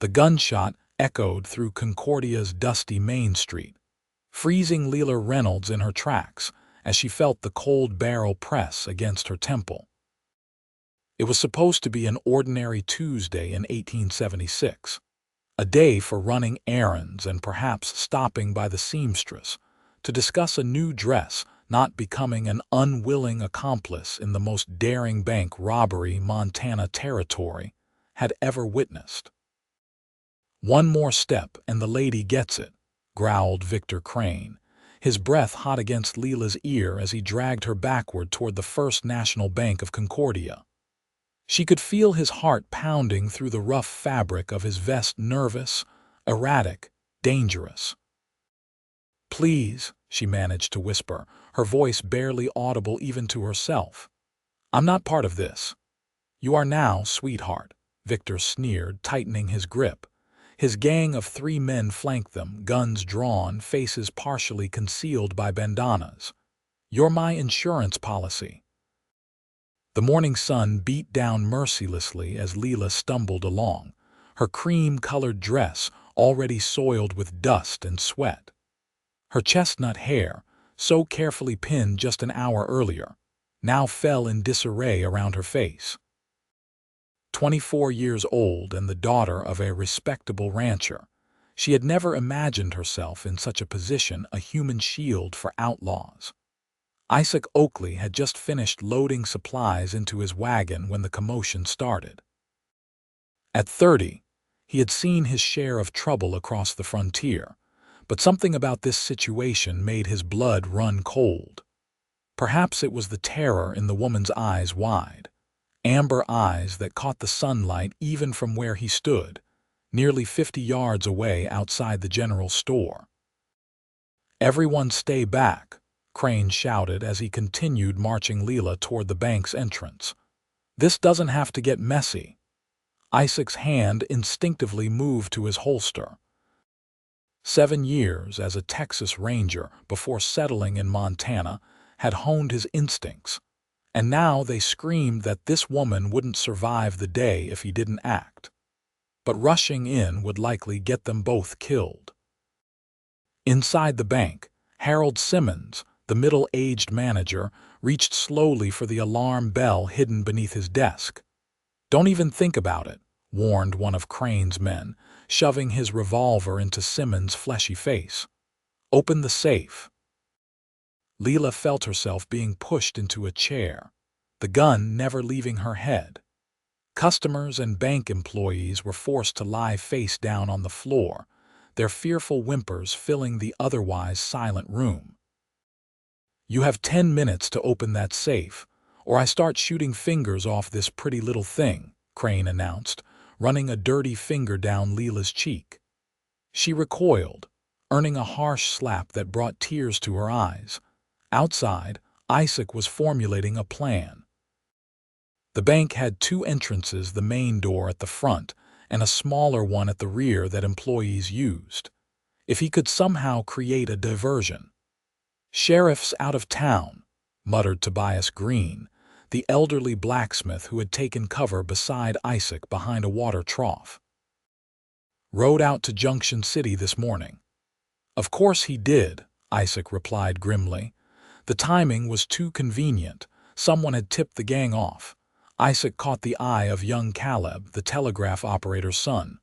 The gunshot echoed through Concordia's dusty Main Street, freezing Lila Reynolds in her tracks as she felt the cold barrel press against her temple. It was supposed to be an ordinary Tuesday in 1876, a day for running errands and perhaps stopping by the seamstress to discuss a new dress, not becoming an unwilling accomplice in the most daring bank robbery Montana Territory had ever witnessed. "One more step and the lady gets it," growled Victor Crane, his breath hot against Lila's ear as he dragged her backward toward the First National Bank of Concordia. She could feel his heart pounding through the rough fabric of his vest, nervous, erratic, dangerous. "Please," she managed to whisper, her voice barely audible even to herself. "I'm not part of this." "You are now, sweetheart," Victor sneered, tightening his grip. His gang of 3 men flanked them, guns drawn, faces partially concealed by bandanas. "You're my insurance policy." The morning sun beat down mercilessly as Lila stumbled along, her cream-colored dress already soiled with dust and sweat. Her chestnut hair, so carefully pinned just an hour earlier, now fell in disarray around her face. 24 years old and the daughter of a respectable rancher, she had never imagined herself in such a position, a human shield for outlaws. Isaac Oakley had just finished loading supplies into his wagon when the commotion started. At 30, he had seen his share of trouble across the frontier, but something about this situation made his blood run cold. Perhaps it was the terror in the woman's eyes, wide, amber eyes that caught the sunlight even from where he stood, nearly 50 yards away outside the general store. "Everyone stay back," Crane shouted as he continued marching Lila toward the bank's entrance. "This doesn't have to get messy." Isaac's hand instinctively moved to his holster. 7 years as a Texas Ranger before settling in Montana had honed his instincts, and now they screamed that this woman wouldn't survive the day if he didn't act. But rushing in would likely get them both killed. Inside the bank, Harold Simmons, the middle-aged manager, reached slowly for the alarm bell hidden beneath his desk. "Don't even think about it," warned one of Crane's men, shoving his revolver into Simmons' fleshy face. "Open the safe." Lila felt herself being pushed into a chair, the gun never leaving her head. Customers and bank employees were forced to lie face down on the floor, their fearful whimpers filling the otherwise silent room. "You have 10 minutes to open that safe, or I start shooting fingers off this pretty little thing," Crane announced, running a dirty finger down Lila's cheek. She recoiled, earning a harsh slap that brought tears to her eyes. Outside, Isaac was formulating a plan. The bank had 2 entrances, the main door at the front and a smaller one at the rear that employees used. If he could somehow create a diversion. "Sheriff's out of town," muttered Tobias Green, the elderly blacksmith who had taken cover beside Isaac behind a water trough. "Rode out to Junction City this morning." "Of course he did," Isaac replied grimly. The timing was too convenient. Someone had tipped the gang off. Isaac caught the eye of young Caleb, the telegraph operator's son.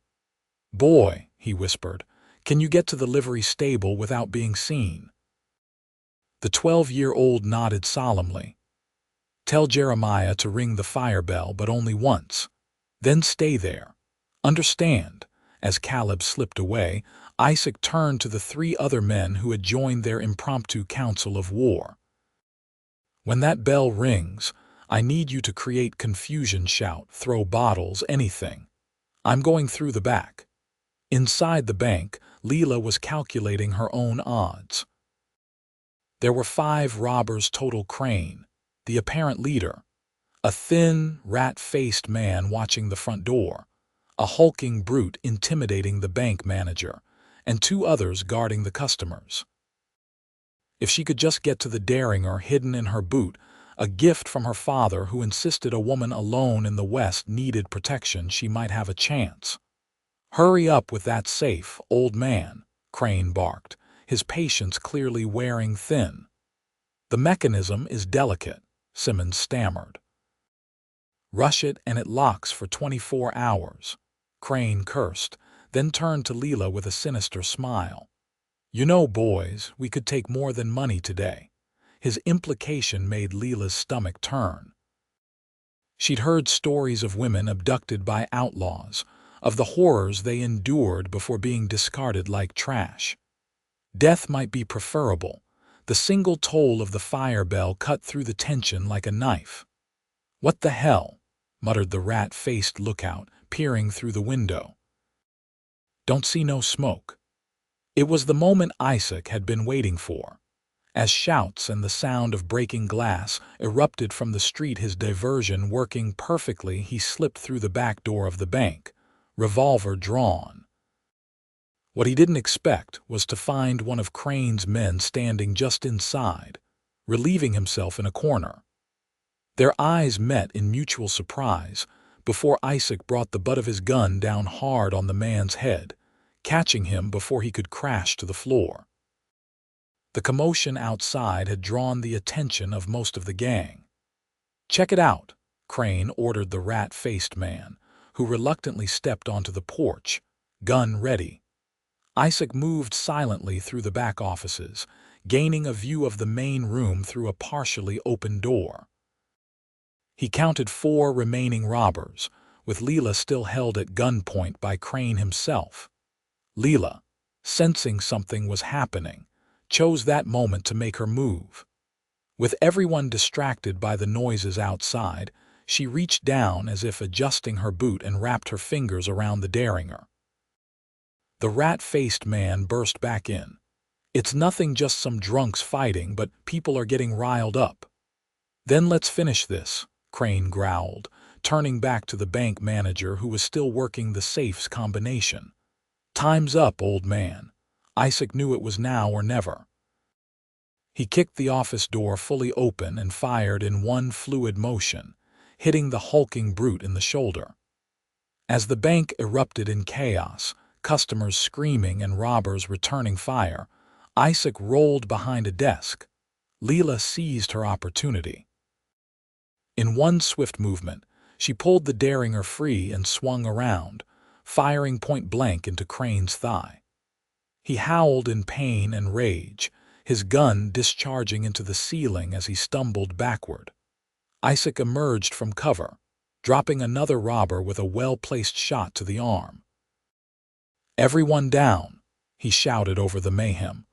"Boy," he whispered, "can you get to the livery stable without being seen?" The 12-year-old nodded solemnly. "Tell Jeremiah to ring the fire bell, but only once. Then stay there. Understand?" As Caleb slipped away, Isaac turned to the 3 other men who had joined their impromptu council of war. "When that bell rings, I need you to create confusion, shout, throw bottles, anything. I'm going through the back." Inside the bank, Lila was calculating her own odds. There were 5 robbers total. Crane, the apparent leader, a thin, rat-faced man watching the front door, a hulking brute intimidating the bank manager, and 2 others guarding the customers. If she could just get to the derringer hidden in her boot, a gift from her father who insisted a woman alone in the West needed protection, she might have a chance. "Hurry up with that safe, old man," Crane barked, his patience clearly wearing thin. "The mechanism is delicate," Simmons stammered. "Rush it and it locks for 24 hours," Crane cursed, then turned to Lila with a sinister smile. "You know, boys, we could take more than money today." His implication made Lila's stomach turn. She'd heard stories of women abducted by outlaws, of the horrors they endured before being discarded like trash. Death might be preferable. The single toll of the fire bell cut through the tension like a knife. "What the hell?" muttered the rat-faced lookout, peering through the window. "Don't see no smoke." It was the moment Isaac had been waiting for. As shouts and the sound of breaking glass erupted from the street, his diversion working perfectly, he slipped through the back door of the bank, revolver drawn. What he didn't expect was to find one of Crane's men standing just inside, relieving himself in a corner. Their eyes met in mutual surprise before Isaac brought the butt of his gun down hard on the man's head, catching him before he could crash to the floor. The commotion outside had drawn the attention of most of the gang. "Check it out," Crane ordered the rat-faced man, who reluctantly stepped onto the porch, gun ready. Isaac moved silently through the back offices, gaining a view of the main room through a partially open door. He counted 4 remaining robbers, with Lila still held at gunpoint by Crane himself. Lila, sensing something was happening, chose that moment to make her move. With everyone distracted by the noises outside, she reached down as if adjusting her boot and wrapped her fingers around the derringer. The rat-faced man burst back in. "It's nothing, just some drunks fighting, but people are getting riled up." "Then let's finish this," Crane growled, turning back to the bank manager who was still working the safe's combination. "Time's up, old man." Isaac knew it was now or never. He kicked the office door fully open and fired in one fluid motion, hitting the hulking brute in the shoulder. As the bank erupted in chaos, customers screaming and robbers returning fire, Isaac rolled behind a desk. Lila seized her opportunity. In one swift movement, she pulled the derringer free and swung around, firing point-blank into Crane's thigh. He howled in pain and rage, his gun discharging into the ceiling as he stumbled backward. Isaac emerged from cover, dropping another robber with a well-placed shot to the arm. "Everyone down," he shouted over the mayhem.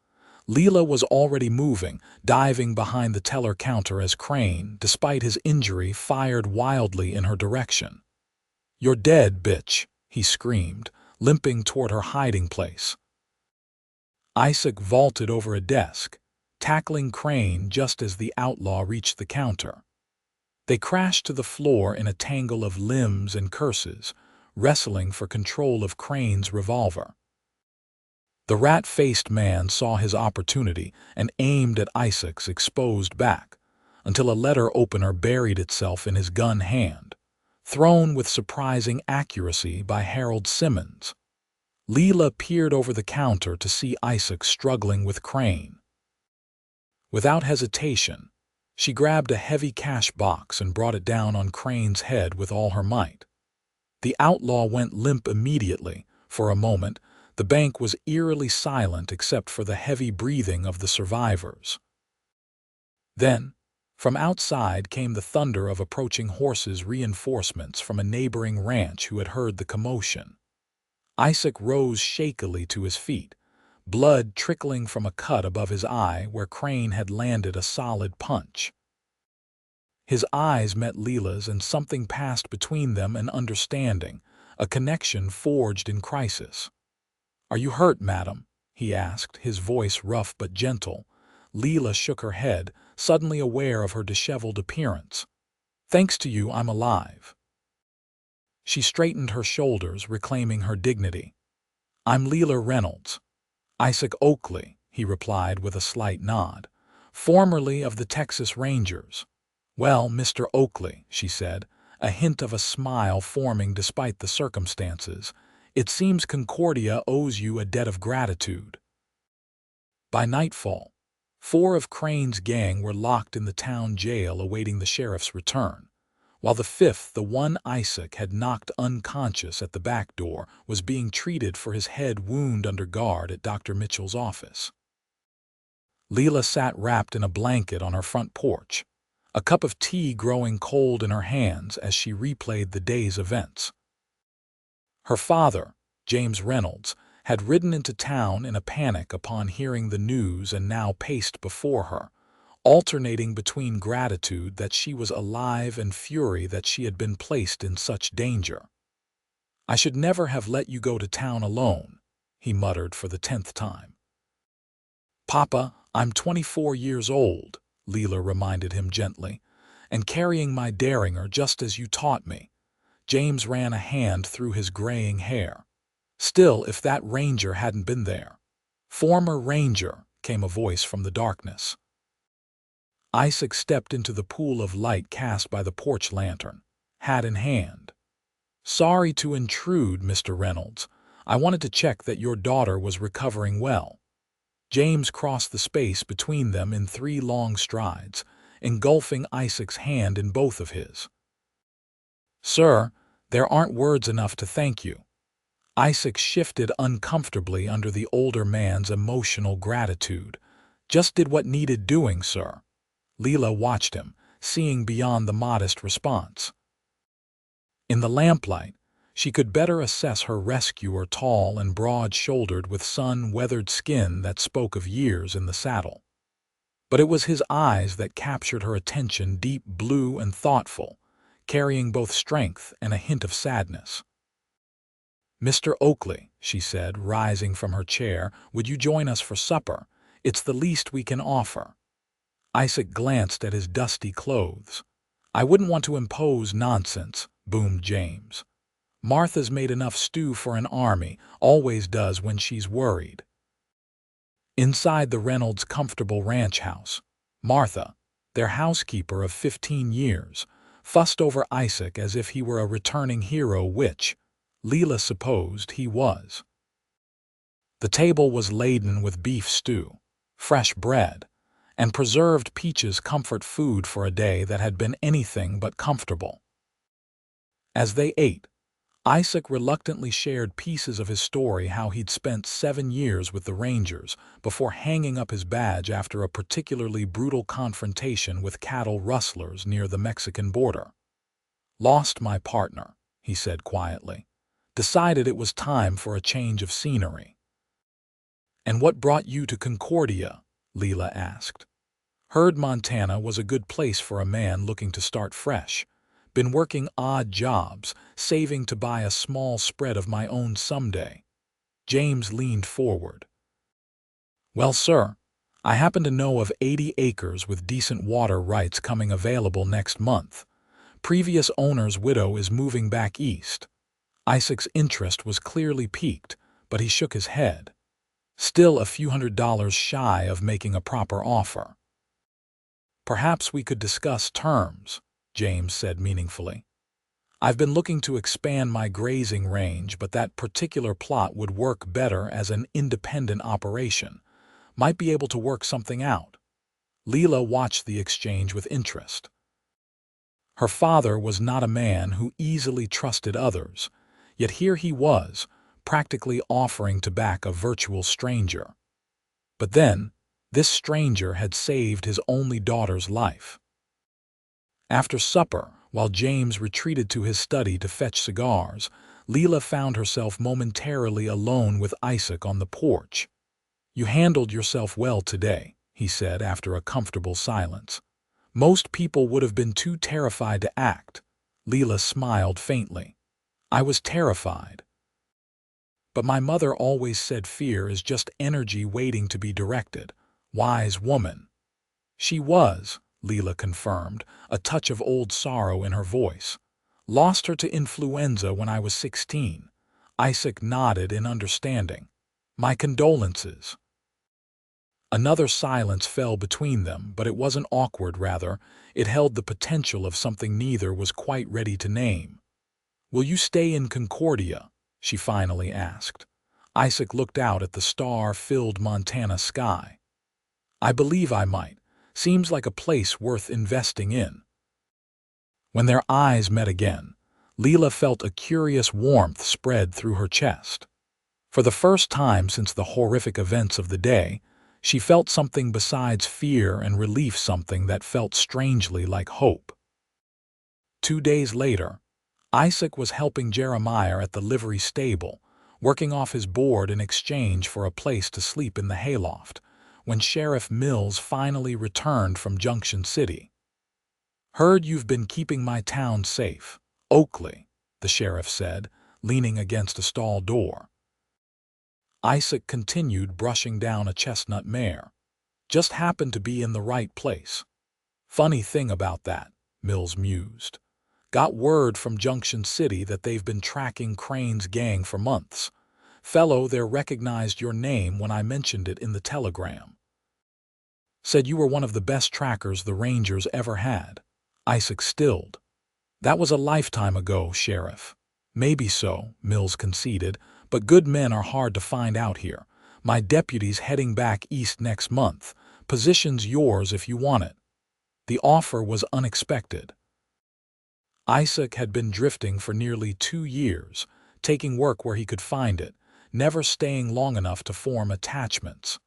Lila was already moving, diving behind the teller counter as Crane, despite his injury, fired wildly in her direction. "You're dead, bitch," he screamed, limping toward her hiding place. Isaac vaulted over a desk, tackling Crane just as the outlaw reached the counter. They crashed to the floor in a tangle of limbs and curses, wrestling for control of Crane's revolver. The rat-faced man saw his opportunity and aimed at Isaac's exposed back, until a letter opener buried itself in his gun hand, thrown with surprising accuracy by Harold Simmons. Lila peered over the counter to see Isaac struggling with Crane. Without hesitation, she grabbed a heavy cash box and brought it down on Crane's head with all her might. The outlaw went limp immediately. For a moment, the bank was eerily silent except for the heavy breathing of the survivors. Then, from outside came the thunder of approaching horses, reinforcements from a neighboring ranch who had heard the commotion. Isaac rose shakily to his feet, blood trickling from a cut above his eye where Crane had landed a solid punch. His eyes met Lila's and something passed between them, an understanding, a connection forged in crisis. "Are you hurt, madam?" he asked, his voice rough but gentle. Lila shook her head, suddenly aware of her disheveled appearance. "Thanks to you, I'm alive." She straightened her shoulders, reclaiming her dignity. "I'm Lila Reynolds." "Isaac Oakley," he replied with a slight nod. "Formerly of the Texas Rangers." "Well, Mr. Oakley," she said, a hint of a smile forming despite the circumstances, It seems Concordia owes you a debt of gratitude." By nightfall, 4 of Crane's gang were locked in the town jail awaiting the sheriff's return, while the 5th, the one Isaac had knocked unconscious at the back door, was being treated for his head wound under guard at Dr. Mitchell's office. Lila sat wrapped in a blanket on her front porch, a cup of tea growing cold in her hands as she replayed the day's events. Her father, James Reynolds, had ridden into town in a panic upon hearing the news and now paced before her, alternating between gratitude that she was alive and fury that she had been placed in such danger. "I should never have let you go to town alone," he muttered for the 10th time. "Papa, I'm 24 years old," Lila reminded him gently, "and carrying my derringer just as you taught me." James ran a hand through his graying hair. "Still, if that ranger hadn't been there." "Former ranger," came a voice from the darkness. Isaac stepped into the pool of light cast by the porch lantern, hat in hand. "Sorry to intrude, Mr. Reynolds. I wanted to check that your daughter was recovering well." James crossed the space between them in 3 long strides, engulfing Isaac's hand in both of his. "Sir, there aren't words enough to thank you." Isaac shifted uncomfortably under the older man's emotional gratitude. "Just did what needed doing, sir." Lila watched him, seeing beyond the modest response. In the lamplight, she could better assess her rescuer, tall and broad-shouldered with sun-weathered skin that spoke of years in the saddle. But it was his eyes that captured her attention, deep blue and thoughtful, carrying both strength and a hint of sadness. "Mr. Oakley," she said, rising from her chair, "would you join us for supper? It's the least we can offer." Isaac glanced at his dusty clothes. "I wouldn't want to impose nonsense," boomed James. "Martha's made enough stew for an army, always does when she's worried." Inside the Reynolds' comfortable ranch house, Martha, their housekeeper of 15 years, fussed over Isaac as if he were a returning hero, which, Lila supposed, he was. The table was laden with beef stew, fresh bread, and preserved peaches, comfort food for a day that had been anything but comfortable. As they ate, Isaac reluctantly shared pieces of his story, how he'd spent 7 years with the Rangers before hanging up his badge after a particularly brutal confrontation with cattle rustlers near the Mexican border. "Lost my partner," he said quietly. "Decided it was time for a change of scenery." "And what brought you to Concordia?" Lila asked. "Heard Montana was a good place for a man looking to start fresh. Been working odd jobs, saving to buy a small spread of my own someday." James leaned forward. "Well, sir, I happen to know of 80 acres with decent water rights coming available next month. Previous owner's widow is moving back east." Isaac's interest was clearly piqued, but he shook his head. Still a few $100s shy of making a proper offer. "Perhaps we could discuss terms," James said meaningfully. "I've been looking to expand my grazing range, but that particular plot would work better as an independent operation. Might be able to work something out." Lila watched the exchange with interest. Her father was not a man who easily trusted others, yet here he was, practically offering to back a virtual stranger. But then, this stranger had saved his only daughter's life. After supper, while James retreated to his study to fetch cigars, Lila found herself momentarily alone with Isaac on the porch. "You handled yourself well today," he said after a comfortable silence. "Most people would have been too terrified to act." Lila smiled faintly. "I was terrified. But my mother always said fear is just energy waiting to be directed. Wise woman." "She was," Lila confirmed, a touch of old sorrow in her voice. "Lost her to influenza when I was 16. Isaac nodded in understanding. "My condolences." Another silence fell between them, but it wasn't awkward, rather, it held the potential of something neither was quite ready to name. "Will you stay in Concordia?" she finally asked. Isaac looked out at the star-filled Montana sky. I believe I might. Seems like a place worth investing in. When their eyes met again, Lila felt a curious warmth spread through her chest. For the first time since the horrific events of the day, she felt something besides fear and relief, something that felt strangely like hope. 2 days later, Isaac was helping Jeremiah at the livery stable, working off his board in exchange for a place to sleep in the hayloft, when Sheriff Mills finally returned from Junction City. Heard you've been keeping my town safe, Oakley, the sheriff said, leaning against a stall door. Isaac continued brushing down a chestnut mare. Just happened to be in the right place. Funny thing about that, Mills mused. Got word from Junction City that they've been tracking Crane's gang for months. Fellow there recognized your name when I mentioned it in the telegram. Said you were one of the best trackers the Rangers ever had. Isaac stilled. That was a lifetime ago, Sheriff. Maybe so, Mills conceded, but good men are hard to find out here. My deputy's heading back east next month. Position's yours if you want it. The offer was unexpected. Isaac had been drifting for nearly 2 years, taking work where he could find it, never staying long enough to form attachments.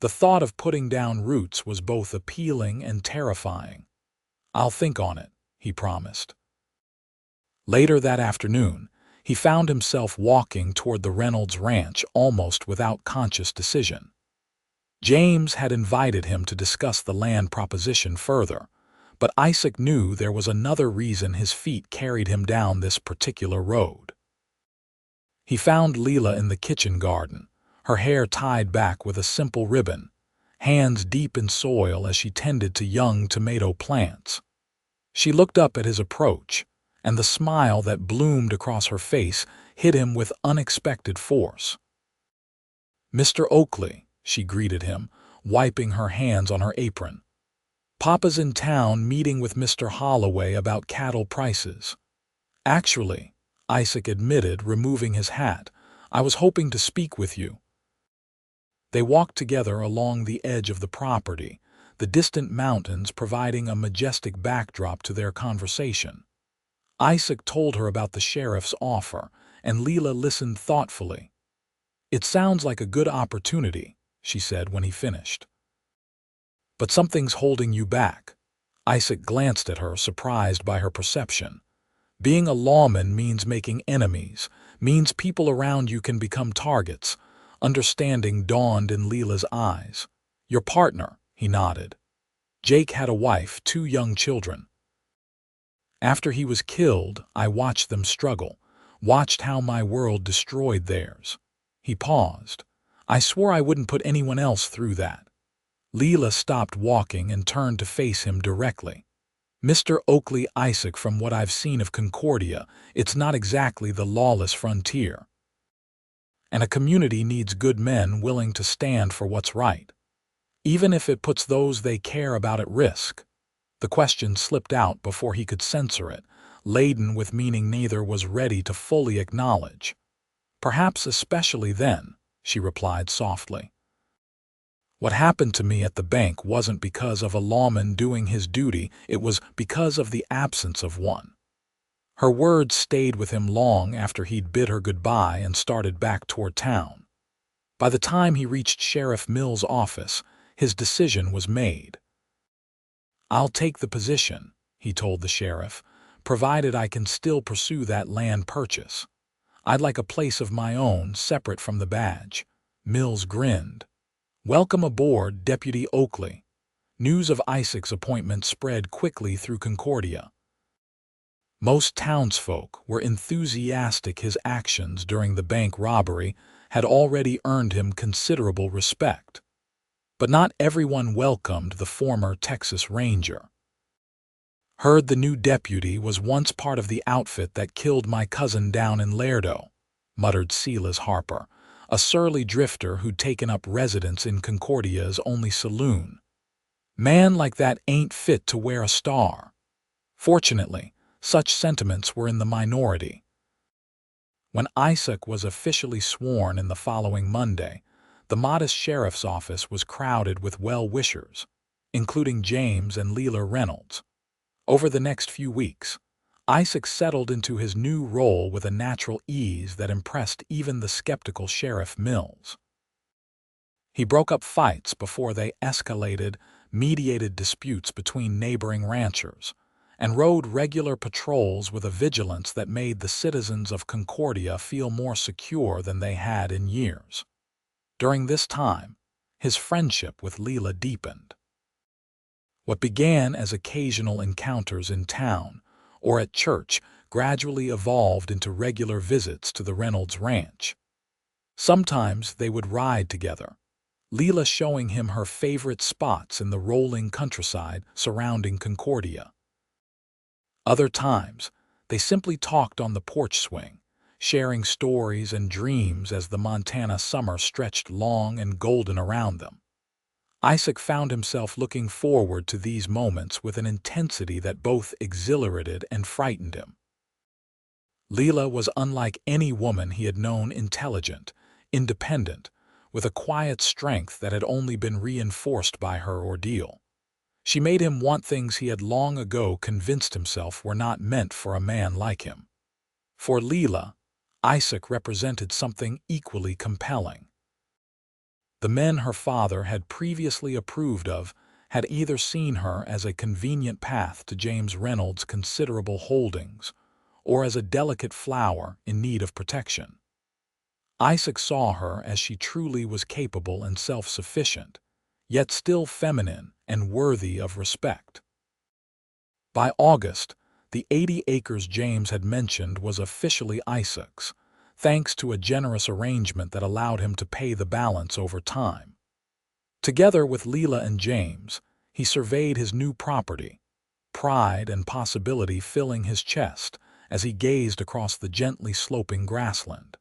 The thought of putting down roots was both appealing and terrifying. I'll think on it, he promised. Later that afternoon, he found himself walking toward the Reynolds ranch almost without conscious decision. James had invited him to discuss the land proposition further, but Isaac knew there was another reason his feet carried him down this particular road. He found Lila in the kitchen garden, her hair tied back with a simple ribbon, hands deep in soil as she tended to young tomato plants. She looked up at his approach, and the smile that bloomed across her face hit him with unexpected force. Mr. Oakley, she greeted him, wiping her hands on her apron. Papa's in town meeting with Mr. Holloway about cattle prices. Actually, Isaac admitted, removing his hat, I was hoping to speak with you. They walked together along the edge of the property, the distant mountains providing a majestic backdrop to their conversation. Isaac told her about the sheriff's offer, and Lila listened thoughtfully. It sounds like a good opportunity, she said when he finished. But something's holding you back. Isaac glanced at her, surprised by her perception. Being a lawman means making enemies, means people around you can become targets. Understanding dawned in Lila's eyes. Your partner, he nodded. Jake had a wife, 2 young children. After he was killed, I watched them struggle, watched how my world destroyed theirs. He paused. I swore I wouldn't put anyone else through that. Lila stopped walking and turned to face him directly. Mr. Oakley, Isaac, from what I've seen of Concordia, it's not exactly the lawless frontier. And a community needs good men willing to stand for what's right, even if it puts those they care about at risk. The question slipped out before he could censor it, laden with meaning neither was ready to fully acknowledge. Perhaps especially then, she replied softly. What happened to me at the bank wasn't because of a lawman doing his duty, it was because of the absence of one. Her words stayed with him long after he'd bid her goodbye and started back toward town. By the time he reached Sheriff Mills' office, his decision was made. I'll take the position, he told the sheriff, provided I can still pursue that land purchase. I'd like a place of my own, separate from the badge. Mills grinned. Welcome aboard, Deputy Oakley. News of Isaac's appointment spread quickly through Concordia. Most townsfolk were enthusiastic. His actions during the bank robbery had already earned him considerable respect. But not everyone welcomed the former Texas Ranger. Heard the new deputy was once part of the outfit that killed my cousin down in Lerdo, muttered Silas Harper, a surly drifter who'd taken up residence in Concordia's only saloon. Man like that ain't fit to wear a star. Fortunately, such sentiments were in the minority. When Isaac was officially sworn in the following Monday, the modest sheriff's office was crowded with well-wishers, including James and Lila Reynolds. Over the next few weeks, Isaac settled into his new role with a natural ease that impressed even the skeptical Sheriff Mills. He broke up fights before they escalated, mediated disputes between neighboring ranchers, and rode regular patrols with a vigilance that made the citizens of Concordia feel more secure than they had in years. During this time, his friendship with Lila deepened. What began as occasional encounters in town or at church gradually evolved into regular visits to the Reynolds ranch. Sometimes they would ride together, Lila showing him her favorite spots in the rolling countryside surrounding Concordia. Other times, they simply talked on the porch swing, sharing stories and dreams as the Montana summer stretched long and golden around them. Isaac found himself looking forward to these moments with an intensity that both exhilarated and frightened him. Lila was unlike any woman he had known, intelligent, independent, with a quiet strength that had only been reinforced by her ordeal. She made him want things he had long ago convinced himself were not meant for a man like him. For Lila, Isaac represented something equally compelling. The men her father had previously approved of had either seen her as a convenient path to James Reynolds' considerable holdings, or as a delicate flower in need of protection. Isaac saw her as she truly was capable and self-sufficient, yet still feminine and worthy of respect. By August, the 80 acres James had mentioned was officially Isaac's, thanks to a generous arrangement that allowed him to pay the balance over time. Together with Lila and James, he surveyed his new property, pride and possibility filling his chest as he gazed across the gently sloping grassland.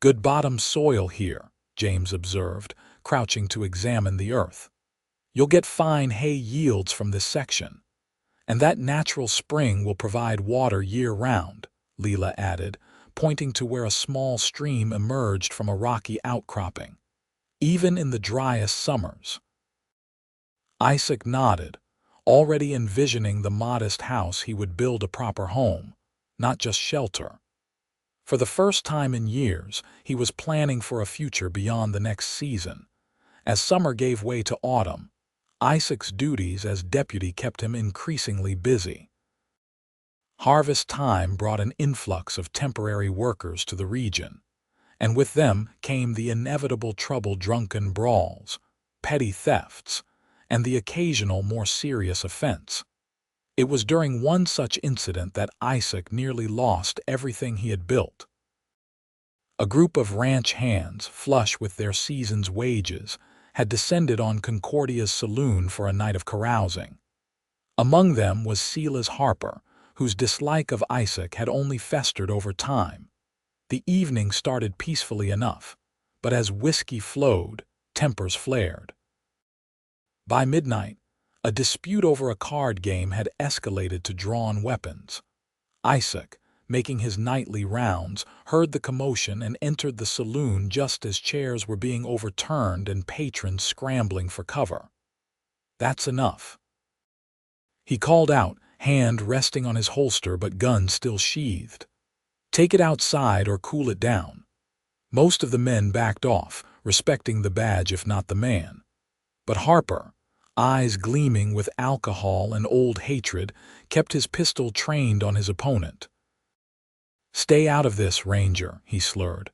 "Good bottom soil here," James observed, crouching to examine the earth. "You'll get fine hay yields from this section. And that natural spring will provide water year-round," Lila added, pointing to where a small stream emerged from a rocky outcropping, "even in the driest summers." Isaac nodded, already envisioning the modest house he would build a proper home, not just shelter. For the first time in years, he was planning for a future beyond the next season. As summer gave way to autumn, Isaac's duties as deputy kept him increasingly busy. Harvest time brought an influx of temporary workers to the region, and with them came the inevitable trouble: drunken brawls, petty thefts, and the occasional more serious offense. It was during one such incident that Isaac nearly lost everything he had built. A group of ranch hands, flush with their season's wages, had descended on Concordia's saloon for a night of carousing. Among them was Silas Harper, whose dislike of Isaac had only festered over time. The evening started peacefully enough, but as whiskey flowed, tempers flared. By midnight, a dispute over a card game had escalated to drawn weapons. Isaac, making his nightly rounds, heard the commotion and entered the saloon just as chairs were being overturned and patrons scrambling for cover. "That's enough," he called out, hand resting on his holster but gun still sheathed. "Take it outside or cool it down." Most of the men backed off, respecting the badge if not the man. But Harper, eyes gleaming with alcohol and old hatred, kept his pistol trained on his opponent. "Stay out of this, Ranger," he slurred.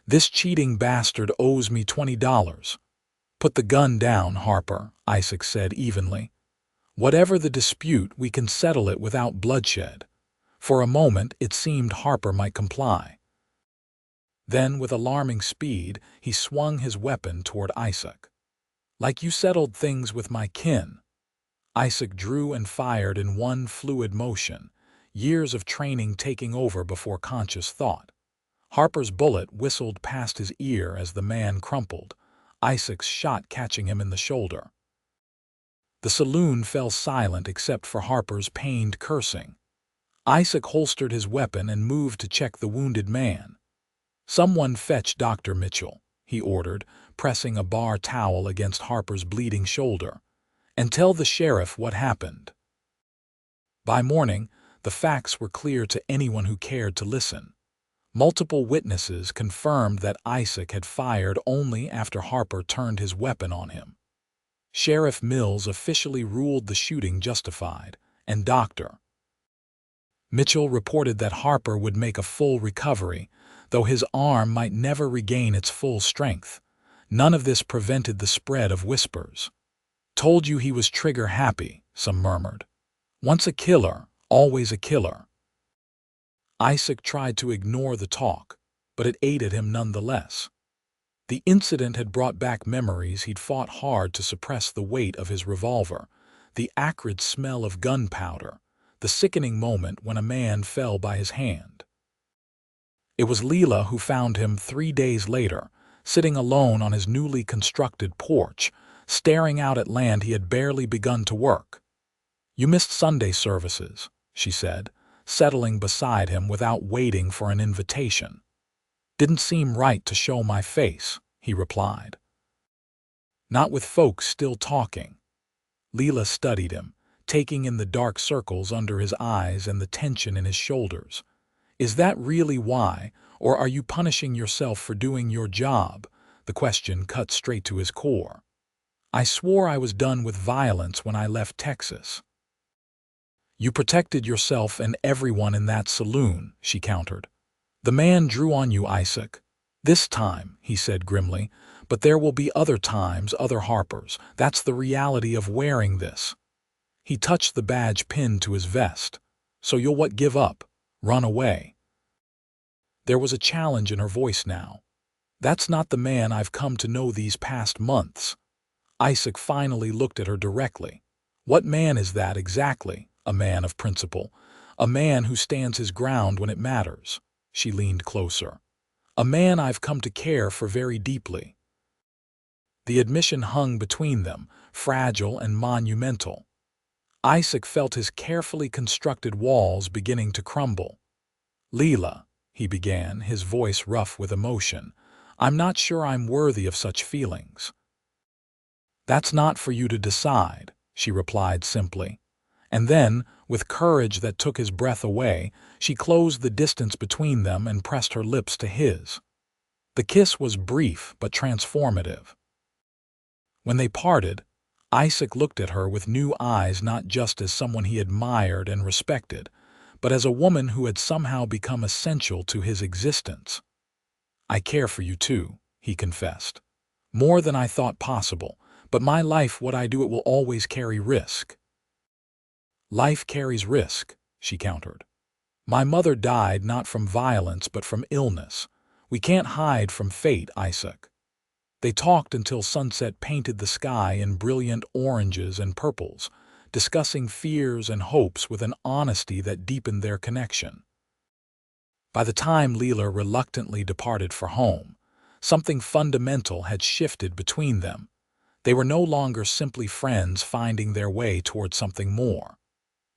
"This cheating bastard owes me $20. "Put the gun down, Harper," Isaac said evenly. "Whatever the dispute, we can settle it without bloodshed." For a moment, it seemed Harper might comply. Then, with alarming speed, he swung his weapon toward Isaac. "Like you settled things with my kin." Isaac drew and fired in one fluid motion, years of training taking over before conscious thought. Harper's bullet whistled past his ear as the man crumpled, Isaac's shot catching him in the shoulder. The saloon fell silent except for Harper's pained cursing. Isaac holstered his weapon and moved to check the wounded man. "Someone fetch Dr. Mitchell," he ordered, pressing a bar towel against Harper's bleeding shoulder, "and tell the sheriff what happened." By morning, the facts were clear to anyone who cared to listen. Multiple witnesses confirmed that Isaac had fired only after Harper turned his weapon on him. Sheriff Mills officially ruled the shooting justified, and Dr. Mitchell reported that Harper would make a full recovery, though his arm might never regain its full strength. None of this prevented the spread of whispers. "Told you he was trigger happy," some murmured. "Once a killer, always a killer." Isaac tried to ignore the talk, but it aided him nonetheless. The incident had brought back memories he'd fought hard to suppress: the weight of his revolver, the acrid smell of gunpowder, the sickening moment when a man fell by his hand. It was Lila who found him 3 days later, sitting alone on his newly constructed porch, staring out at land he had barely begun to work. "You missed Sunday services," she said, settling beside him without waiting for an invitation. "Didn't seem right to show my face," he replied. "Not with folks still talking." Lila studied him, taking in the dark circles under his eyes and the tension in his shoulders. "Is that really why, or are you punishing yourself for doing your job?" The question cut straight to his core. "I swore I was done with violence when I left Texas." "You protected yourself and everyone in that saloon," she countered. "The man drew on you, Isaac." "This time," he said grimly, "but there will be other times, other Harpers. That's the reality of wearing this." He touched the badge pinned to his vest. "So you'll what, give up? Run away?" There was a challenge in her voice now. "That's not the man I've come to know these past months." Isaac finally looked at her directly. "What man is that exactly?" "A man of principle. A man who stands his ground when it matters." She leaned closer. "A man I've come to care for very deeply." The admission hung between them, fragile and monumental. Isaac felt his carefully constructed walls beginning to crumble. "Lila," he began, his voice rough with emotion, "I'm not sure I'm worthy of such feelings." "That's not for you to decide," she replied simply. And then, with courage that took his breath away, she closed the distance between them and pressed her lips to his. The kiss was brief but transformative. When they parted, Isaac looked at her with new eyes, not just as someone he admired and respected, but as a woman who had somehow become essential to his existence. "I care for you too," he confessed. "More than I thought possible, but my life, what I do, it will always carry risk." "Life carries risk," she countered. "My mother died not from violence but from illness. We can't hide from fate, Isaac." They talked until sunset painted the sky in brilliant oranges and purples, discussing fears and hopes with an honesty that deepened their connection. By the time Lila reluctantly departed for home, something fundamental had shifted between them. They were no longer simply friends finding their way toward something more.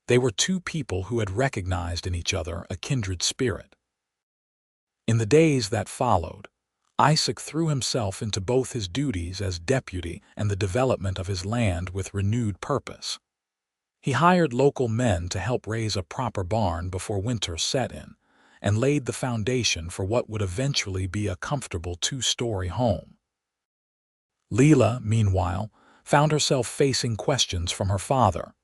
They were two people who had recognized in each other a kindred spirit. In the days that followed, Isaac threw himself into both his duties as deputy and the development of his land with renewed purpose. He hired local men to help raise a proper barn before winter set in, and laid the foundation for what would eventually be a comfortable 2-story home. Lila, meanwhile, found herself facing questions from her father.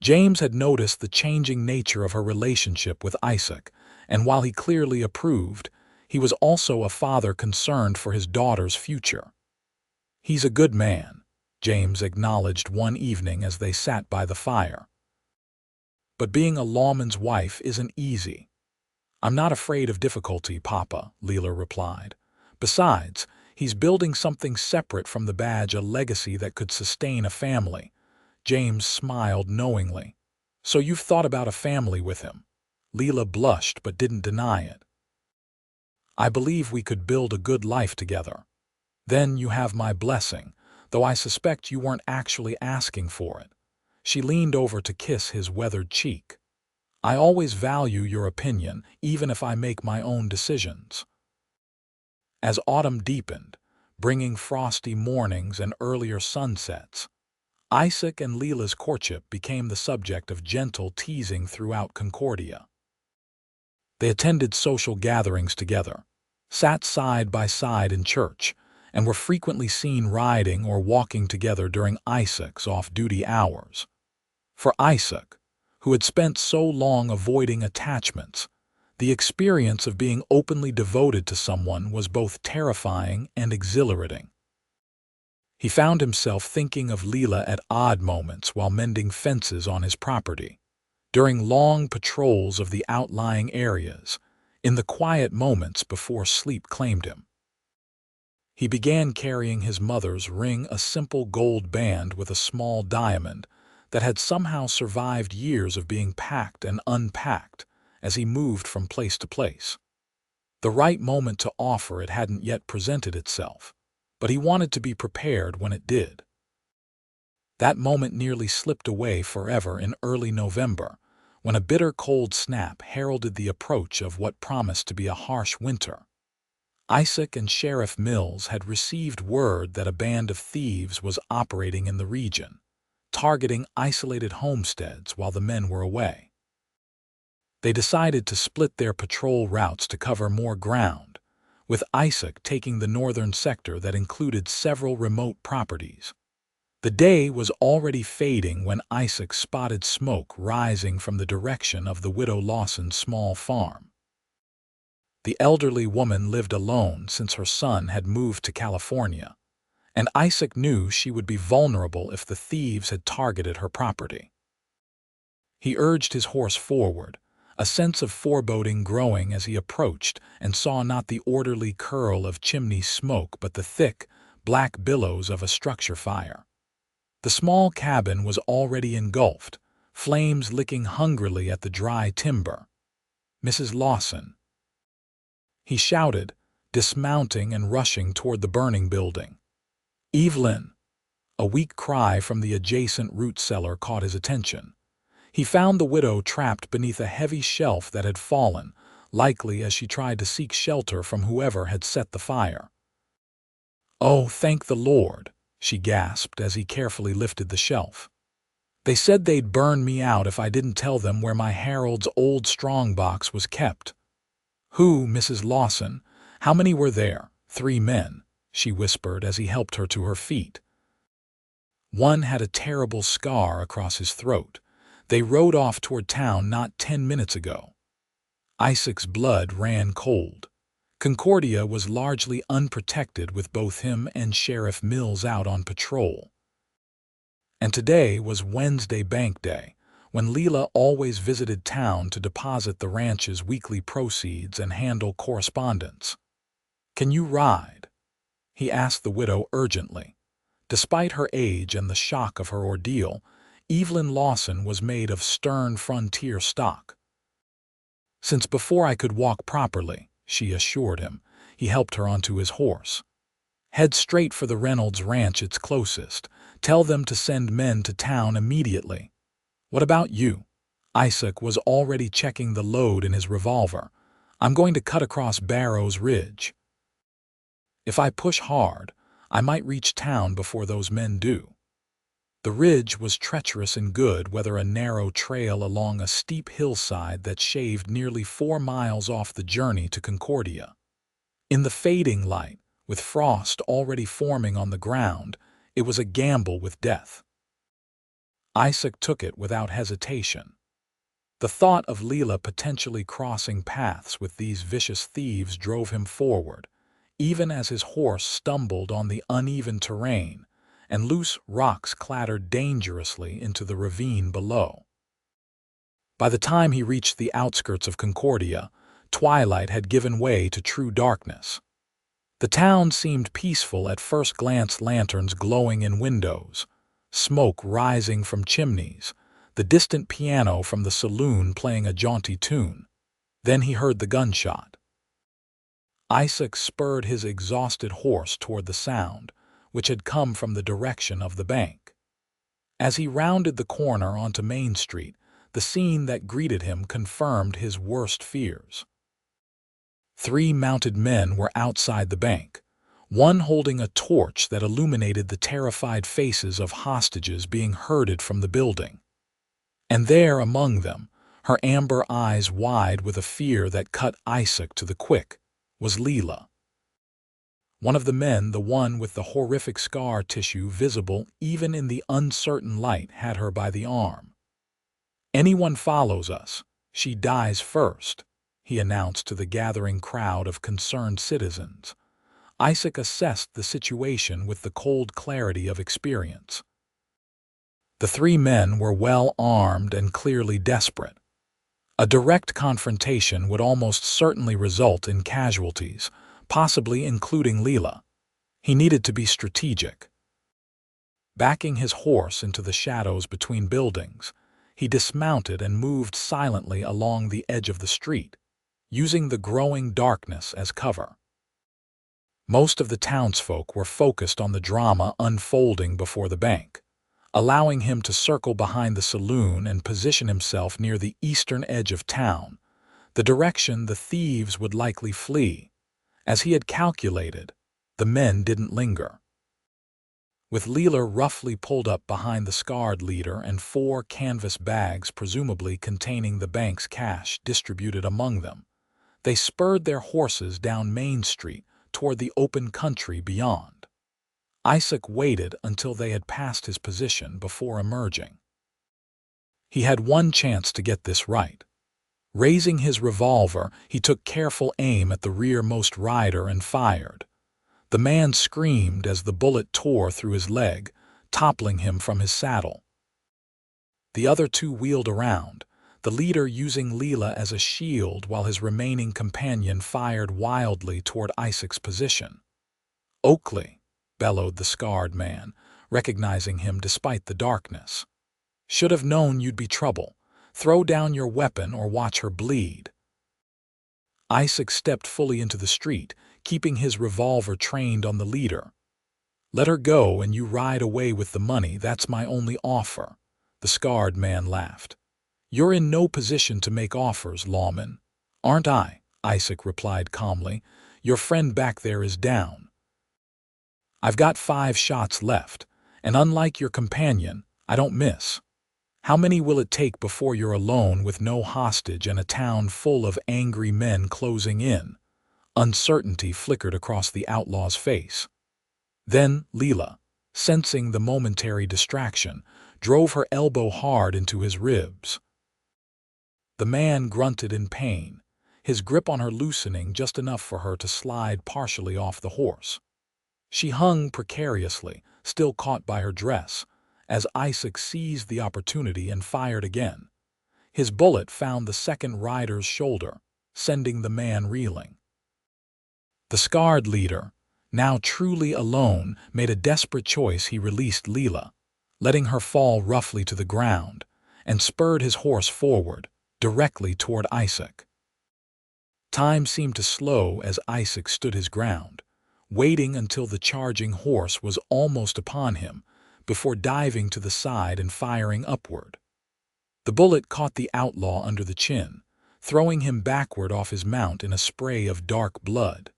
James had noticed the changing nature of her relationship with Isaac, and while he clearly approved, he was also a father concerned for his daughter's future. "He's a good man," James acknowledged one evening as they sat by the fire. "But being a lawman's wife isn't easy." "I'm not afraid of difficulty, Papa," Lila replied. "Besides, he's building something separate from the badge, a legacy that could sustain a family." James smiled knowingly. "So you've thought about a family with him?" Lila blushed but didn't deny it. "I believe we could build a good life together. Then you have my blessing, though I suspect you weren't actually asking for it." She leaned over to kiss his weathered cheek. I always value your opinion, even if I make my own decisions. As autumn deepened, bringing frosty mornings and earlier sunsets, Isaac and Lila's courtship became the subject of gentle teasing throughout Concordia. They attended social gatherings together, sat side by side in church, and were frequently seen riding or walking together during Isaac's off-duty hours. For Isaac, who had spent so long avoiding attachments, the experience of being openly devoted to someone was both terrifying and exhilarating. He found himself thinking of Lila at odd moments while mending fences on his property, during long patrols of the outlying areas, in the quiet moments before sleep claimed him. He began carrying his mother's ring, a simple gold band with a small diamond that had somehow survived years of being packed and unpacked as he moved from place to place. The right moment to offer it hadn't yet presented itself, but he wanted to be prepared when it did. That moment nearly slipped away forever in early November, when a bitter cold snap heralded the approach of what promised to be a harsh winter. Isaac and Sheriff Mills had received word that a band of thieves was operating in the region, targeting isolated homesteads while the men were away. They decided to split their patrol routes to cover more ground, with Isaac taking the northern sector that included several remote properties. The day was already fading when Isaac spotted smoke rising from the direction of the widow Lawson's small farm. The elderly woman lived alone since her son had moved to California, and Isaac knew she would be vulnerable if the thieves had targeted her property. He urged his horse forward, a sense of foreboding growing as he approached and saw not the orderly curl of chimney smoke but the thick, black billows of a structure fire. The small cabin was already engulfed, flames licking hungrily at the dry timber. "Mrs. Lawson," he shouted, dismounting and rushing toward the burning building. "Evelyn!" A weak cry from the adjacent root cellar caught his attention. He found the widow trapped beneath a heavy shelf that had fallen, likely as she tried to seek shelter from whoever had set the fire. "Oh, thank the Lord," she gasped as he carefully lifted the shelf. "They said they'd burn me out if I didn't tell them where my Harold's old strongbox was kept." "Who, Mrs. Lawson? How many were there?" "3 men," she whispered as he helped her to her feet. One had a terrible scar across his throat. They rode off toward town not 10 minutes ago. Isaac's blood ran cold. Concordia was largely unprotected with both him and Sheriff Mills out on patrol. And today was Wednesday Bank Day, when Lila always visited town to deposit the ranch's weekly proceeds and handle correspondence. "Can you ride?" he asked the widow urgently. Despite her age and the shock of her ordeal, Evelyn Lawson was made of stern frontier stock. "Since before I could walk properly," she assured him. He helped her onto his horse. "Head straight for the Reynolds ranch, it's closest. Tell them to send men to town immediately." "What about you?" Isaac was already checking the load in his revolver. "I'm going to cut across Barrow's Ridge. If I push hard, I might reach town before those men do." The ridge was treacherous and good, whether a narrow trail along a steep hillside that shaved nearly 4 miles off the journey to Concordia. In the fading light, with frost already forming on the ground, it was a gamble with death. Isaac took it without hesitation. The thought of Lila potentially crossing paths with these vicious thieves drove him forward, even as his horse stumbled on the uneven terrain and loose rocks clattered dangerously into the ravine below. By the time he reached the outskirts of Concordia, twilight had given way to true darkness. The town seemed peaceful at first glance, lanterns glowing in windows, smoke rising from chimneys, the distant piano from the saloon playing a jaunty tune. Then he heard the gunshot. Isaac spurred his exhausted horse toward the sound, which had come from the direction of the bank. As he rounded the corner onto Main Street, the scene that greeted him confirmed his worst fears. 3 mounted men were outside the bank, one holding a torch that illuminated the terrified faces of hostages being herded from the building. And there among them, her amber eyes wide with a fear that cut Isaac to the quick, was Lila. One of the men, the one with the horrific scar tissue visible even in the uncertain light, had her by the arm. "Anyone follows us, she dies first," he announced to the gathering crowd of concerned citizens. Isaac assessed the situation with the cold clarity of experience. The 3 men were well armed and clearly desperate. A direct confrontation would almost certainly result in casualties, possibly including Lila. He needed to be strategic. Backing his horse into the shadows between buildings, he dismounted and moved silently along the edge of the street, using the growing darkness as cover. Most of the townsfolk were focused on the drama unfolding before the bank, allowing him to circle behind the saloon and position himself near the eastern edge of town, the direction the thieves would likely flee. As he had calculated, the men didn't linger. With Lila roughly pulled up behind the scarred leader and 4 canvas bags presumably containing the bank's cash distributed among them, they spurred their horses down Main Street toward the open country beyond. Isaac waited until they had passed his position before emerging. He had one chance to get this right. Raising his revolver, he took careful aim at the rearmost rider and fired. The man screamed as the bullet tore through his leg, toppling him from his saddle. The other 2 wheeled around, the leader using Lila as a shield while his remaining companion fired wildly toward Isaac's position. "Oakley," bellowed the scarred man, recognizing him despite the darkness. "Should have known you'd be trouble. Throw down your weapon or watch her bleed." Isaac stepped fully into the street, keeping his revolver trained on the leader. "Let her go and you ride away with the money, that's my only offer," the scarred man laughed. "You're in no position to make offers, lawman." "Aren't I?" Isaac replied calmly. "Your friend back there is down. I've got 5 shots left, and unlike your companion, I don't miss. How many will it take before you're alone with no hostage and a town full of angry men closing in?" Uncertainty flickered across the outlaw's face. Then Lila, sensing the momentary distraction, drove her elbow hard into his ribs. The man grunted in pain, his grip on her loosening just enough for her to slide partially off the horse. She hung precariously, still caught by her dress, as Isaac seized the opportunity and fired again. His bullet found the second rider's shoulder, sending the man reeling. The scarred leader, now truly alone, made a desperate choice. He released Lila, letting her fall roughly to the ground, and spurred his horse forward, directly toward Isaac. Time seemed to slow as Isaac stood his ground, waiting until the charging horse was almost upon him, before diving to the side and firing upward. The bullet caught the outlaw under the chin, throwing him backward off his mount in a spray of dark blood.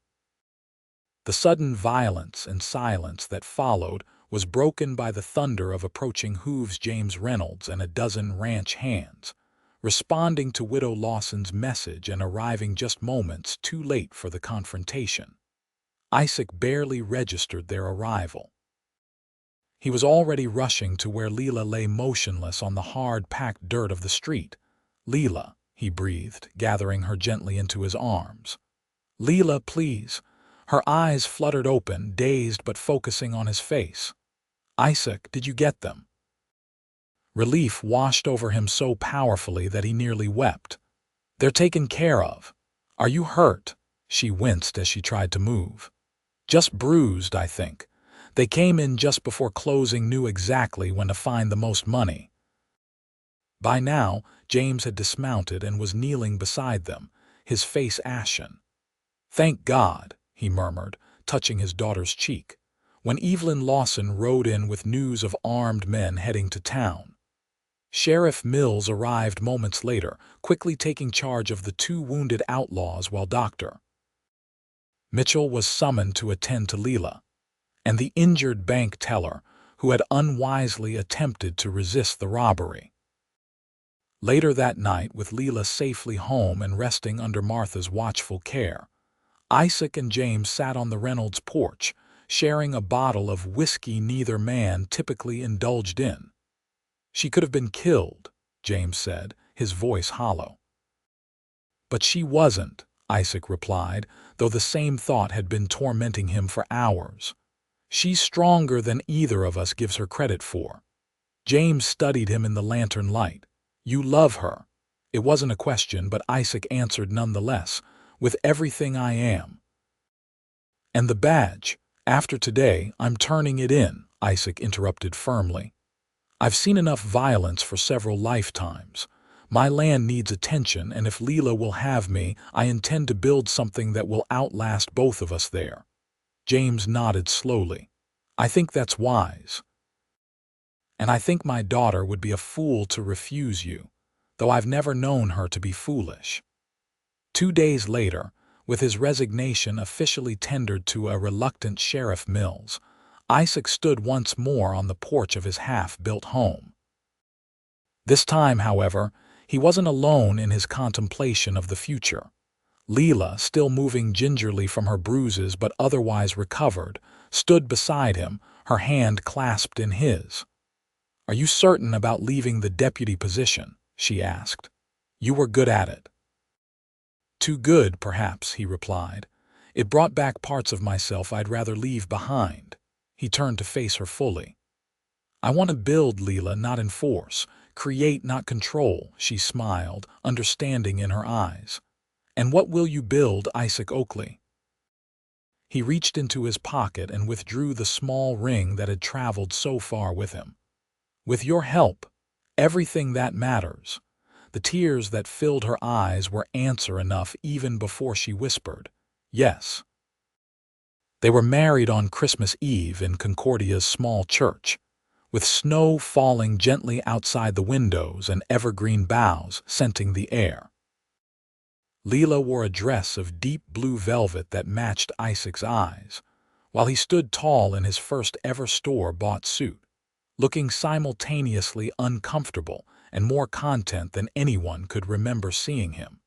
The sudden violence and silence that followed was broken by the thunder of approaching hooves. James Reynolds and a dozen ranch hands, responding to Widow Lawson's message and arriving just moments too late for the confrontation. Isaac barely registered their arrival. He was already rushing to where Lila lay motionless on the hard-packed dirt of the street. "Lila," he breathed, gathering her gently into his arms. "Lila, please." Her eyes fluttered open, dazed but focusing on his face. "Isaac, did you get them?" Relief washed over him so powerfully that he nearly wept. "They're taken care of." "Are you hurt?" She winced as she tried to move. "Just bruised, I think. They came in just before closing, knew exactly when to find the most money." By now, James had dismounted and was kneeling beside them, his face ashen. "Thank God," he murmured, touching his daughter's cheek, when Evelyn Lawson rode in with news of armed men heading to town. Sheriff Mills arrived moments later, quickly taking charge of the two wounded outlaws while Dr. Mitchell was summoned to attend to Lila and the injured bank teller who had unwisely attempted to resist the robbery. Later that night, with Lila safely home and resting under Martha's watchful care, Isaac and James sat on the Reynolds porch, sharing a bottle of whiskey neither man typically indulged in. "She could have been killed," James said, his voice hollow. "But she wasn't," Isaac replied, though the same thought had been tormenting him for hours. "She's stronger than either of us gives her credit for." James studied him in the lantern light. "You love her." It wasn't a question, but Isaac answered nonetheless, "With everything I am." "And the badge? After today, I'm turning it in," Isaac interrupted firmly. "I've seen enough violence for several lifetimes. My land needs attention, and if Lila will have me, I intend to build something that will outlast both of us there." James nodded slowly. "I think that's wise. And I think my daughter would be a fool to refuse you, though I've never known her to be foolish." 2 days later, with his resignation officially tendered to a reluctant Sheriff Mills, Isaac stood once more on the porch of his half-built home. This time, however, he wasn't alone in his contemplation of the future. Lila, still moving gingerly from her bruises but otherwise recovered, stood beside him, her hand clasped in his. "Are you certain about leaving the deputy position?" she asked. "You were good at it." "Too good, perhaps," he replied. "It brought back parts of myself I'd rather leave behind." He turned to face her fully. "I want to build, Lila, not enforce. Create, not control," she smiled, understanding in her eyes. "And what will you build, Isaac Oakley?" He reached into his pocket and withdrew the small ring that had traveled so far with him. "With your help, everything that matters." The tears that filled her eyes were answer enough even before she whispered, "Yes." They were married on Christmas Eve in Concordia's small church, with snow falling gently outside the windows and evergreen boughs scenting the air. Lila wore a dress of deep blue velvet that matched Isaac's eyes, while he stood tall in his first ever store-bought suit, looking simultaneously uncomfortable and more content than anyone could remember seeing him.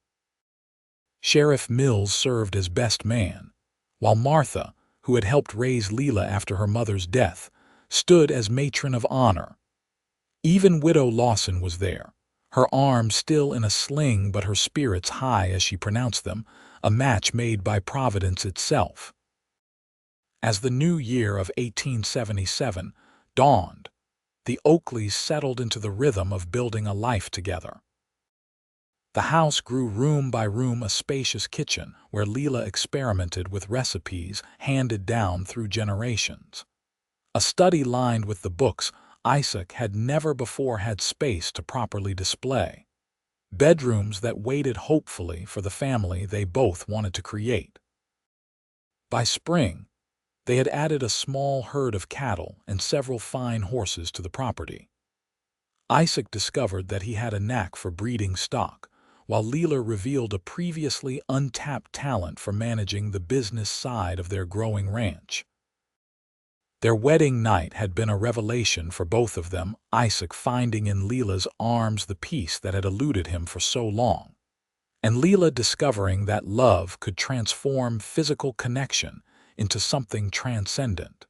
Sheriff Mills served as best man, while Martha, who had helped raise Lila after her mother's death, stood as matron of honor. Even Widow Lawson was there, her arm still in a sling but her spirits high as she pronounced them, a match made by Providence itself. As the new year of 1877 dawned, the Oakleys settled into the rhythm of building a life together. The house grew room by room a spacious kitchen where Lila experimented with recipes handed down through generations. A study lined with the books Isaac had never before had space to properly display. Bedrooms that waited hopefully for the family they both wanted to create. By spring, they had added a small herd of cattle and several fine horses to the property. Isaac discovered that he had a knack for breeding stock, while Lila revealed a previously untapped talent for managing the business side of their growing ranch. Their wedding night had been a revelation for both of them, Isaac finding in Lila's arms the peace that had eluded him for so long, and Lila discovering that love could transform physical connection into something transcendent.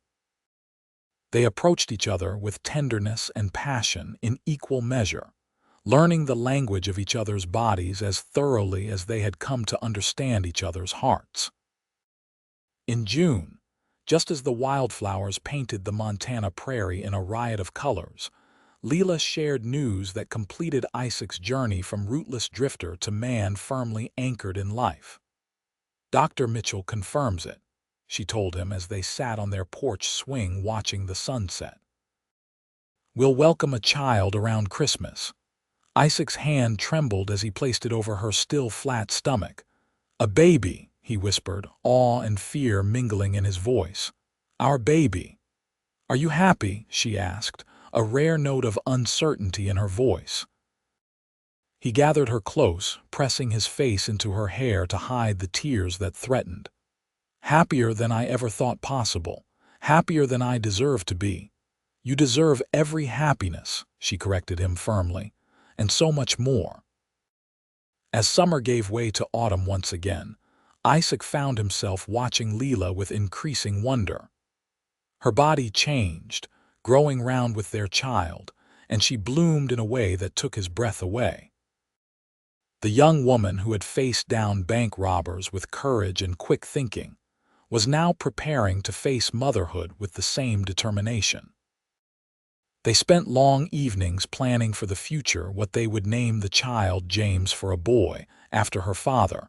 They approached each other with tenderness and passion in equal measure, learning the language of each other's bodies as thoroughly as they had come to understand each other's hearts. In June, just as the wildflowers painted the Montana prairie in a riot of colors, Lila shared news that completed Isaac's journey from rootless drifter to man firmly anchored in life. "Dr. Mitchell confirms it," she told him as they sat on their porch swing watching the sunset. "We'll welcome a child around Christmas." Isaac's hand trembled as he placed it over her still flat stomach. "A baby," he whispered, awe and fear mingling in his voice. "Our baby." "Are you happy?" she asked, a rare note of uncertainty in her voice. He gathered her close, pressing his face into her hair to hide the tears that threatened. "Happier than I ever thought possible. Happier than I deserve to be." "You deserve every happiness," she corrected him firmly, "and so much more." As summer gave way to autumn once again, Isaac found himself watching Lila with increasing wonder. Her body changed, growing round with their child, and she bloomed in a way that took his breath away. The young woman who had faced down bank robbers with courage and quick thinking was now preparing to face motherhood with the same determination. They spent long evenings planning for the future, what they would name the child: James for a boy, after her father;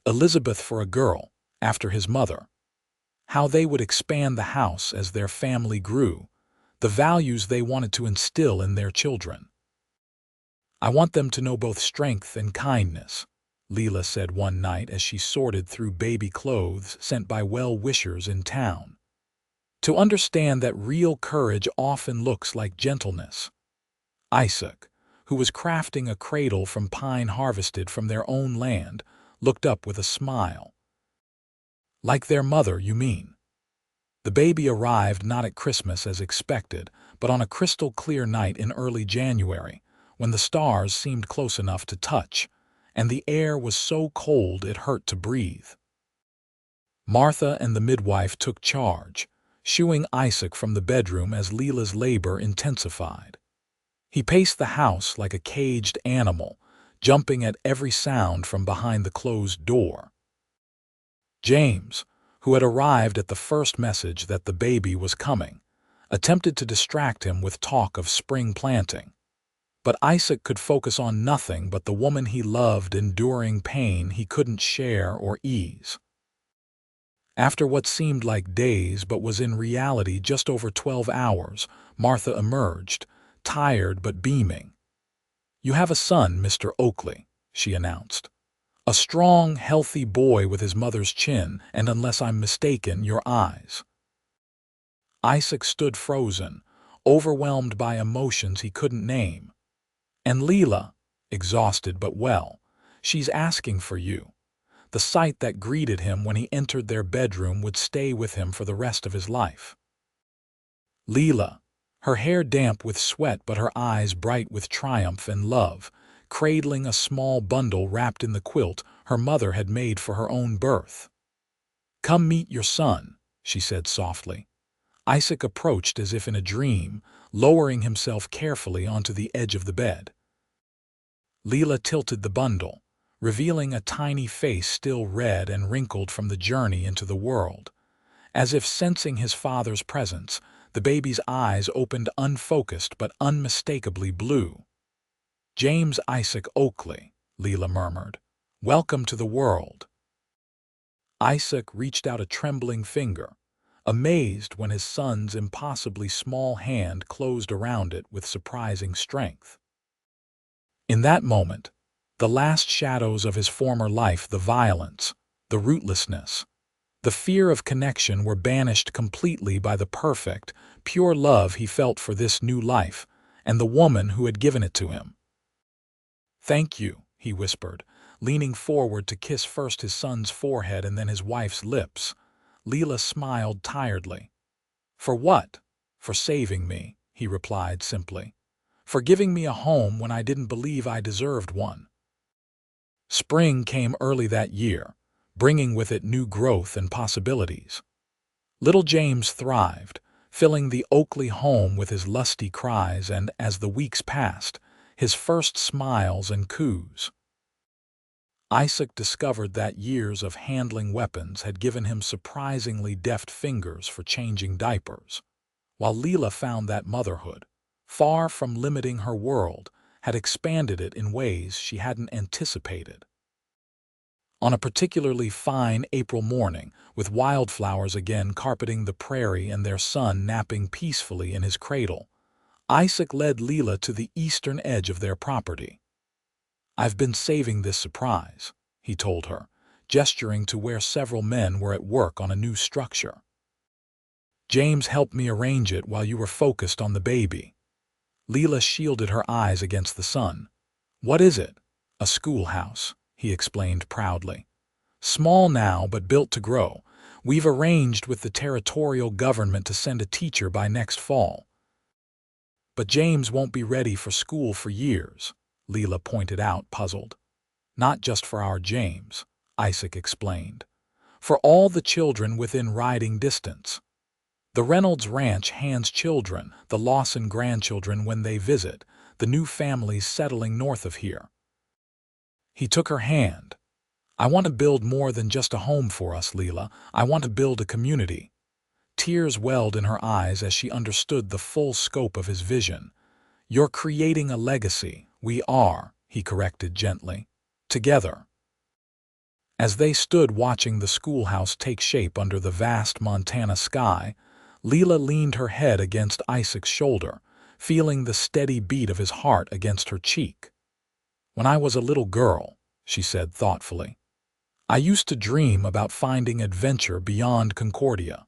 Elizabeth for a girl, after his mother; how they would expand the house as their family grew, the values they wanted to instill in their children. "I want them to know both strength and kindness," Lila said one night as she sorted through baby clothes sent by well-wishers in town. "To understand that real courage often looks like gentleness." Isaac, who was crafting a cradle from pine harvested from their own land, looked up with a smile. "Like their mother, you mean?" The baby arrived not at Christmas as expected, but on a crystal-clear night in early January, when the stars seemed close enough to touch, and the air was so cold it hurt to breathe. Martha and the midwife took charge, shooing Isaac from the bedroom as Lila's labor intensified. He paced the house like a caged animal, jumping at every sound from behind the closed door. James, who had arrived at the first message that the baby was coming, attempted to distract him with talk of spring planting. But Isaac could focus on nothing but the woman he loved enduring pain he couldn't share or ease. After what seemed like days but was in reality just over 12 hours, Martha emerged, tired but beaming. "You have a son, Mr. Oakley," she announced. "A strong, healthy boy with his mother's chin and, unless I'm mistaken, your eyes." Isaac stood frozen, overwhelmed by emotions he couldn't name. "And Lila," exhausted but well, "she's asking for you." The sight that greeted him when he entered their bedroom would stay with him for the rest of his life. Lila, her hair damp with sweat but her eyes bright with triumph and love, cradling a small bundle wrapped in the quilt her mother had made for her own birth. "Come meet your son," she said softly. Isaac approached as if in a dream, lowering himself carefully onto the edge of the bed. Lila tilted the bundle, revealing a tiny face still red and wrinkled from the journey into the world. As if sensing his father's presence, the baby's eyes opened unfocused but unmistakably blue. "James Isaac Oakley," Lila murmured. "Welcome to the world." Isaac reached out a trembling finger, amazed when his son's impossibly small hand closed around it with surprising strength. In that moment, the last shadows of his former life, the violence, the rootlessness, the fear of connection, were banished completely by the perfect, pure love he felt for this new life and the woman who had given it to him. "Thank you," he whispered, leaning forward to kiss first his son's forehead and then his wife's lips. Lila smiled tiredly. "For what?" "For saving me," he replied simply. "For giving me a home when I didn't believe I deserved one." Spring came early that year, bringing with it new growth and possibilities. Little James thrived, filling the Oakley home with his lusty cries and, as the weeks passed, his first smiles and coos. Isaac discovered that years of handling weapons had given him surprisingly deft fingers for changing diapers, while Lila found that motherhood, far from limiting her world, had expanded it in ways she hadn't anticipated. On a particularly fine April morning, with wildflowers again carpeting the prairie and their son napping peacefully in his cradle, Isaac led Lila to the eastern edge of their property. "I've been saving this surprise," he told her, gesturing to where several men were at work on a new structure. "James helped me arrange it while you were focused on the baby." Lila shielded her eyes against the sun. "What is it?" "A schoolhouse," he explained proudly. "Small now, but built to grow. We've arranged with the territorial government to send a teacher by next fall." "But James won't be ready for school for years," Lila pointed out, puzzled. "Not just for our James," Isaac explained. "For all the children within riding distance. The Reynolds Ranch hands children, the Lawson grandchildren when they visit, the new families settling north of here." He took her hand. "I want to build more than just a home for us, Lila. I want to build a community." Tears welled in her eyes as she understood the full scope of his vision. "You're creating a legacy." "We are," he corrected gently. "Together." As they stood watching the schoolhouse take shape under the vast Montana sky, Lila leaned her head against Isaac's shoulder, feeling the steady beat of his heart against her cheek. "When I was a little girl," she said thoughtfully, "I used to dream about finding adventure beyond Concordia.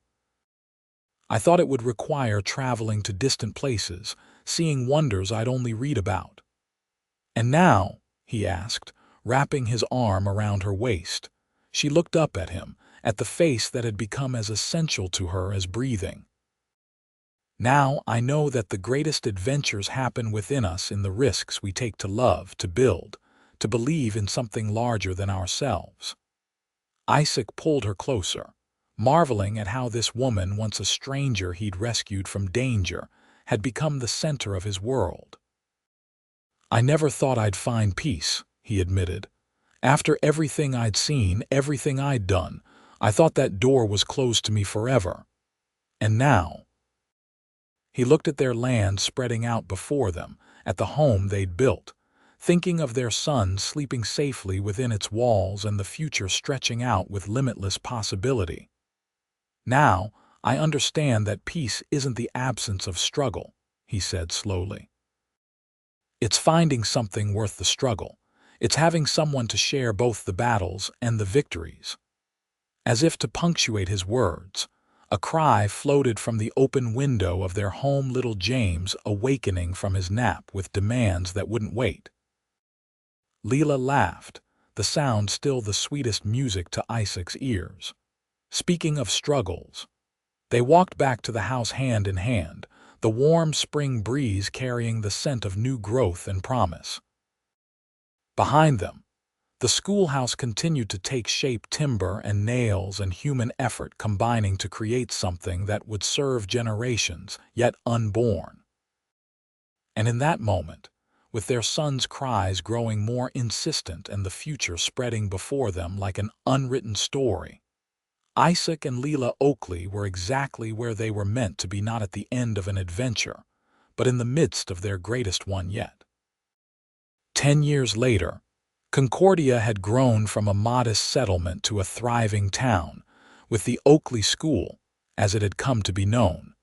I thought it would require traveling to distant places, seeing wonders I'd only read about." "And now?" he asked, wrapping his arm around her waist. She looked up at him, at the face that had become as essential to her as breathing. "Now I know that the greatest adventures happen within us in the risks we take to love, to build, to believe in something larger than ourselves." Isaac pulled her closer, marveling at how this woman, once a stranger he'd rescued from danger, had become the center of his world. "I never thought I'd find peace," he admitted. "After everything I'd seen, everything I'd done, I thought that door was closed to me forever. And now—" He looked at their land spreading out before them, at the home they'd built, thinking of their sons sleeping safely within its walls and the future stretching out with limitless possibility. "Now, I understand that peace isn't the absence of struggle," he said slowly. "It's finding something worth the struggle. It's having someone to share both the battles and the victories." As if to punctuate his words, a cry floated from the open window of their home, little James awakening from his nap with demands that wouldn't wait. Lila laughed, the sound still the sweetest music to Isaac's ears. Speaking of struggles, they walked back to the house hand in hand, the warm spring breeze carrying the scent of new growth and promise. Behind them, the schoolhouse continued to take shape, timber and nails and human effort combining to create something that would serve generations, yet unborn. And in that moment, with their sons' cries growing more insistent and the future spreading before them like an unwritten story, Isaac and Lila Oakley were exactly where they were meant to be, not at the end of an adventure, but in the midst of their greatest one yet. 10 years later, Concordia had grown from a modest settlement to a thriving town, with the Oakley School, as it had come to be known,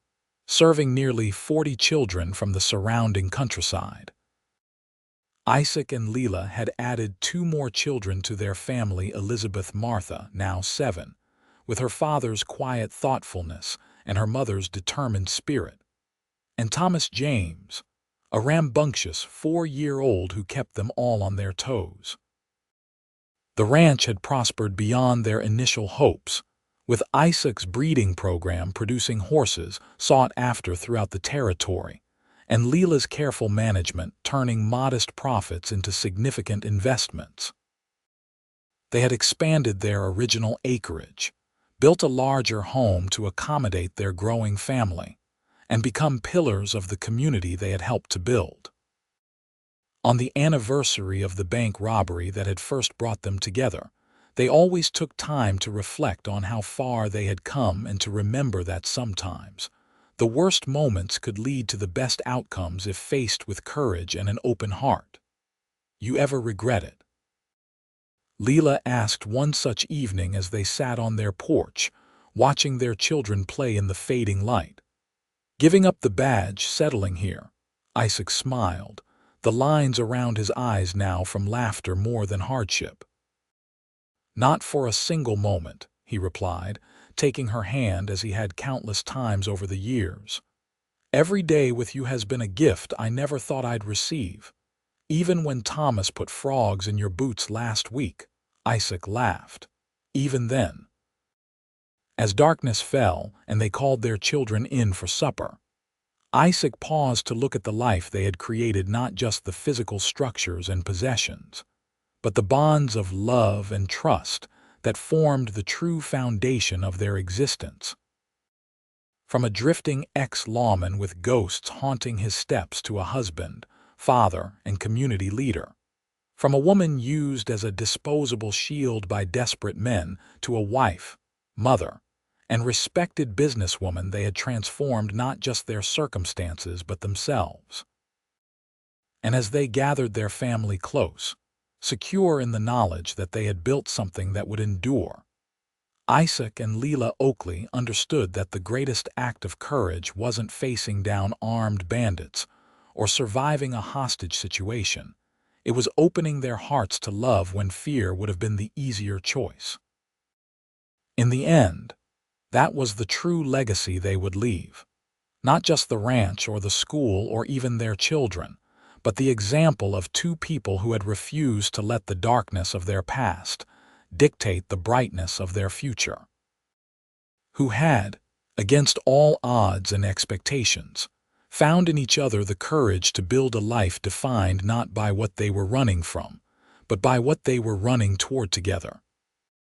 serving nearly 40 children from the surrounding countryside. Isaac and Lila had added 2 more children to their family, Elizabeth Martha, now 7, with her father's quiet thoughtfulness and her mother's determined spirit, and Thomas James, a rambunctious 4-year-old who kept them all on their toes. The ranch had prospered beyond their initial hopes, with Isaac's breeding program producing horses sought after throughout the territory, and Lila's careful management turning modest profits into significant investments. They had expanded their original acreage, built a larger home to accommodate their growing family, and become pillars of the community they had helped to build. On the anniversary of the bank robbery that had first brought them together, they always took time to reflect on how far they had come and to remember that sometimes the worst moments could lead to the best outcomes if faced with courage and an open heart. "You ever regret it?" Lila asked one such evening as they sat on their porch, watching their children play in the fading light. "Giving up the badge, settling here?" Isaac smiled, the lines around his eyes now from laughter more than hardship. "Not for a single moment," he replied, taking her hand as he had countless times over the years. Every day with you has been a gift I never thought I'd receive. Even when Thomas put frogs in your boots last week, Isaac laughed. Even then. As darkness fell and they called their children in for supper, Isaac paused to look at the life they had created, not just the physical structures and possessions, but the bonds of love and trust that formed the true foundation of their existence. From a drifting ex-lawman with ghosts haunting his steps to a husband, father, and community leader. From a woman used as a disposable shield by desperate men to a wife, mother, and respected businesswoman, they had transformed not just their circumstances but themselves. And as they gathered their family close, secure in the knowledge that they had built something that would endure, Isaac and Lila Oakley understood that the greatest act of courage wasn't facing down armed bandits or surviving a hostage situation. It was opening their hearts to love when fear would have been the easier choice. In the end, that was the true legacy they would leave. Not just the ranch or the school or even their children, but the example of two people who had refused to let the darkness of their past dictate the brightness of their future. Who had, against all odds and expectations, found in each other the courage to build a life defined not by what they were running from, but by what they were running toward together.